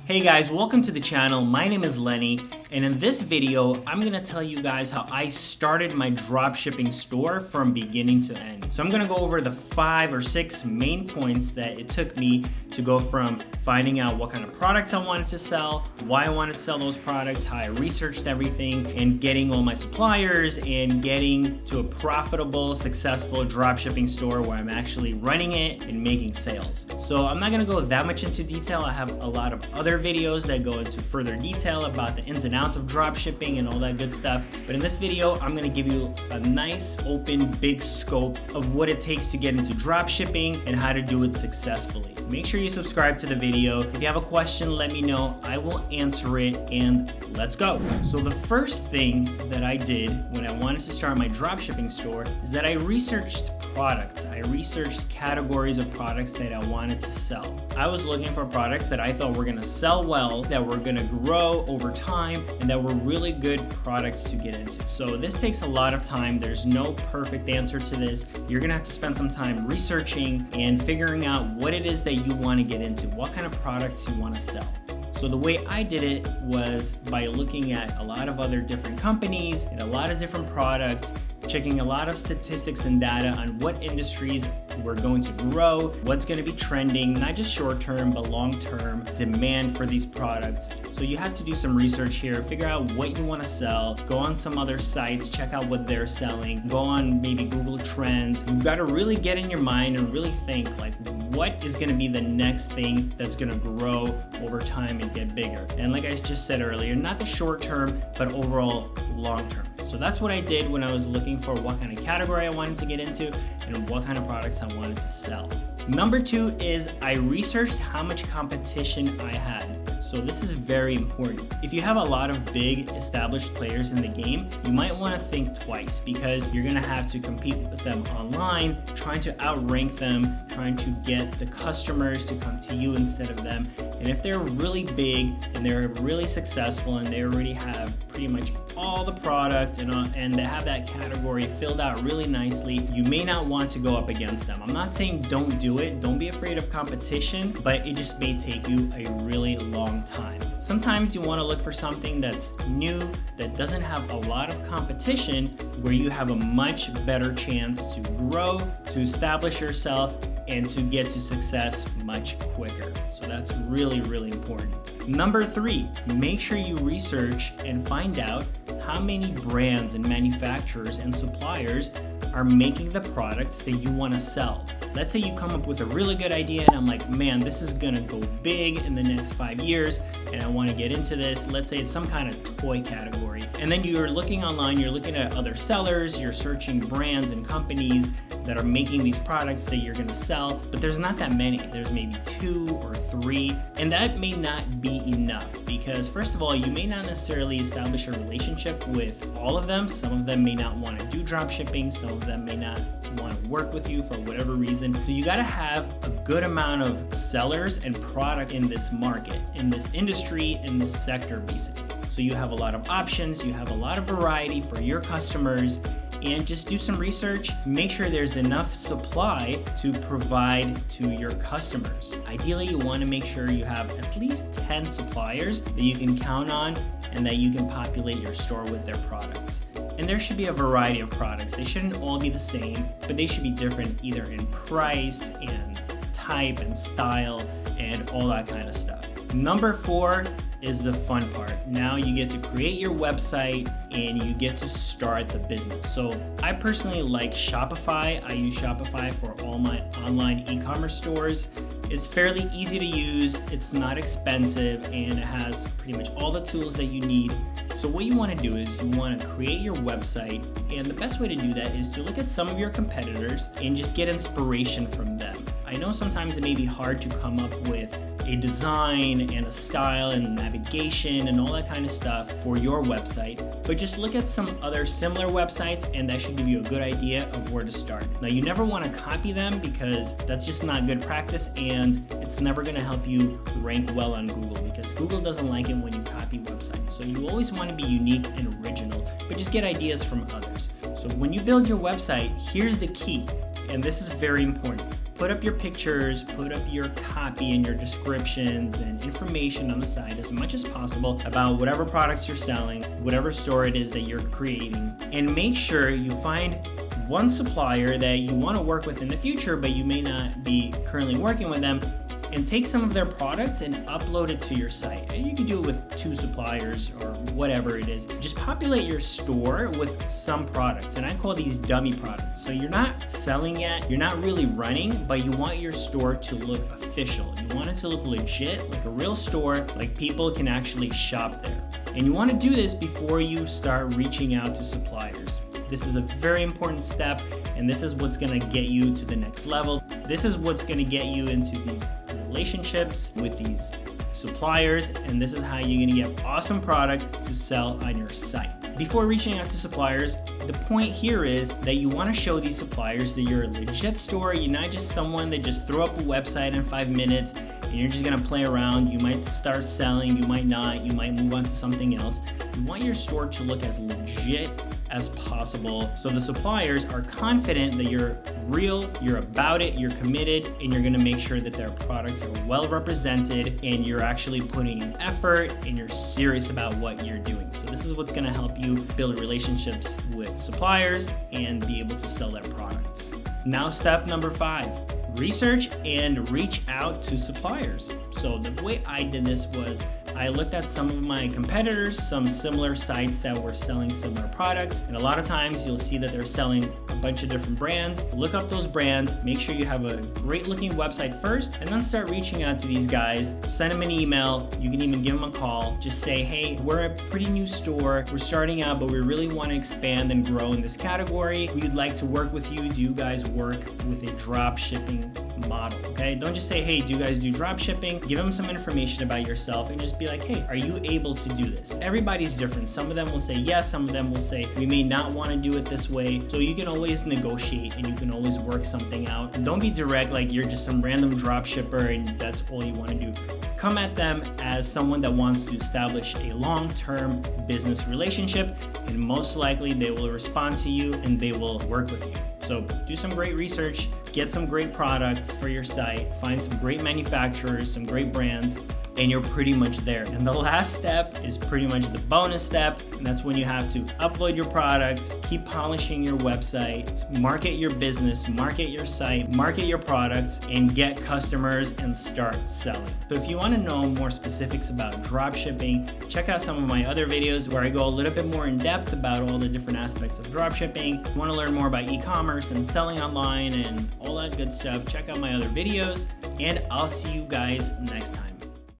Hey guys, welcome to the channel. My name is Lenny, and in this video, I'm gonna tell you guys how I started my dropshipping store from beginning to end. So I'm gonna go over the 5 or 6 main points that it took me to go from finding out what kind of products I wanted to sell, why I wanted to sell those products, how I researched everything, and getting all my suppliers and getting to a profitable, successful dropshipping store where I'm actually running it and making sales. So I'm not gonna go that much into detail. I have a lot of other videos that go into further detail about the ins and outs of dropshipping and all that good stuff. But in this video, I'm gonna give you a nice, open, big scope of what it takes to get into dropshipping and how to do it successfully. Make sure you subscribe to the video. If you have a question, let me know. I will answer it, and let's go. So the first thing that I did when I wanted to start my dropshipping store is that I researched products. I researched categories of products that I wanted to sell. I was looking for products that I thought were gonna sell well, that were gonna grow over time, and that were really good products to get into. So this takes a lot of time. There's no perfect answer to this. You're gonna have to spend some time researching and figuring out what it is that you wanna get into, what kind of products you wanna sell. So the way I did it was by looking at a lot of other different companies and a lot of different products, checking a lot of statistics and data on what industries were going to grow, what's going to be trending, not just short-term, but long-term demand for these products. So you have to do some research here, figure out what you want to sell, go on some other sites, check out what they're selling, go on maybe Google Trends. You've got to really get in your mind and really think like, what is going to be the next thing that's going to grow over time and get bigger? And like I just said earlier, not the short-term, but overall long-term. So that's what I did when I was looking for what kind of category I wanted to get into and what kind of products I wanted to sell. Number 2 is I researched how much competition I had. So this is very important. If you have a lot of big established players in the game, you might want to think twice because you're going to have to compete with them online, trying to outrank them, trying to get the customers to come to you instead of them. And if they're really big and they're really successful and they already have pretty much all the product and they have that category filled out really nicely, you may not want to go up against them. I'm not saying don't do it, don't be afraid of competition, but it just may take you a really long time. Sometimes you want to look for something that's new, that doesn't have a lot of competition, where you have a much better chance to grow, to establish yourself, and to get to success much quicker. So that's really, really important. Number 3, make sure you research and find out how many brands and manufacturers and suppliers are making the products that you want to sell. Let's say you come up with a really good idea and I'm like, man, this is gonna go big in the next 5 years and I want to get into this. Let's say it's some kind of toy category. And then you're looking online, you're looking at other sellers, you're searching brands and companies that are making these products that you're gonna sell, but there's not that many. There's maybe 2 or 3, and that may not be enough because first of all, you may not necessarily establish a relationship with all of them. Some of them may not want to do dropshipping, some of them may not want to work with you for whatever reason. So you gotta have a good amount of sellers and product in this market, in this industry, in this sector basically. So you have a lot of options, you have a lot of variety for your customers, and just do some research. Make sure there's enough supply to provide to your customers. Ideally, you want to make sure you have at least 10 suppliers that you can count on and that you can populate your store with their products. And there should be a variety of products. They shouldn't all be the same, but they should be different either in price and type and style and all that kind of stuff. Number 4 is the fun part. Now you get to create your website and you get to start the business. So I personally like Shopify. I use Shopify for all my online e-commerce stores. It's fairly easy to use, it's not expensive, and it has pretty much all the tools that you need. So what you want to do is you want to create your website, and the best way to do that is to look at some of your competitors and just get inspiration from them. I know sometimes it may be hard to come up with a design and a style and navigation and all that kind of stuff for your website, but just look at some other similar websites and that should give you a good idea of where to start. Now you never want to copy them because that's just not good practice and it's never going to help you rank well on Google because Google doesn't like it when you copy websites. So you always want to be unique and original, but just get ideas from others. So when you build your website, here's the key, and this is very important. put up your pictures, put up your copy and your descriptions and information on the site as much as possible about whatever products you're selling, whatever store it is that you're creating, and make sure you find one supplier that you want to work with in the future, but you may not be currently working with them, and take some of their products and upload it to your site. And you can do it with 2 suppliers or whatever it is. Just populate your store with some products, and I call these dummy products. So you're not selling yet, you're not really running, but you want your store to look official. You want it to look legit, like a real store, like people can actually shop there. And you want to do this before you start reaching out to suppliers. This is a very important step, and this is what's gonna get you to the next level. This is what's gonna get you into these relationships with these suppliers, and this is how you're gonna get awesome product to sell on your site. Before reaching out to suppliers, the point here is that you wanna show these suppliers that you're a legit store. You're not just someone that just throw up a website in 5 minutes and you're just gonna play around. You might start selling, you might not, you might move on to something else. You want your store to look as legit as possible, so the suppliers are confident that you're real, you're about it, you're committed, and you're gonna make sure that their products are well represented and you're actually putting in effort and you're serious about what you're doing. So this is what's gonna help you build relationships with suppliers and be able to sell their products. Now step number 5, research and reach out to suppliers. So the way I did this was I looked at some of my competitors, some similar sites that were selling similar products, and a lot of times you'll see that they're selling a bunch of different brands. Look up those brands, make sure you have a great looking website first, and then start reaching out to these guys. Send them an email, you can even give them a call. Just say, hey, we're a pretty new store, we're starting out, but we really want to expand and grow in this category. We'd like to work with you. Do you guys work with a drop shipping model? Okay, don't just say, hey, do you guys do drop shipping? Give them some information about yourself and just be like, hey, are you able to do this? Everybody's different. Some of them will say yes, some of them will say we may not want to do it this way. So you can always negotiate and you can always work something out. And don't be direct like you're just some random drop shipper and that's all you want to do. Come at them as someone that wants to establish a long-term business relationship, and most likely they will respond to you and they will work with you. So do some great research, get some great products for your site, find some great manufacturers, some great brands, and you're pretty much there. And the last step is pretty much the bonus step, and that's when you have to upload your products, keep polishing your website, market your business, market your site, market your products, and get customers and start selling. So if you want to know more specifics about drop shipping, check out some of my other videos where I go a little bit more in depth about all the different aspects of drop shipping. If you want to learn more about e-commerce and selling online and all that good stuff, check out my other videos, and I'll see you guys next time.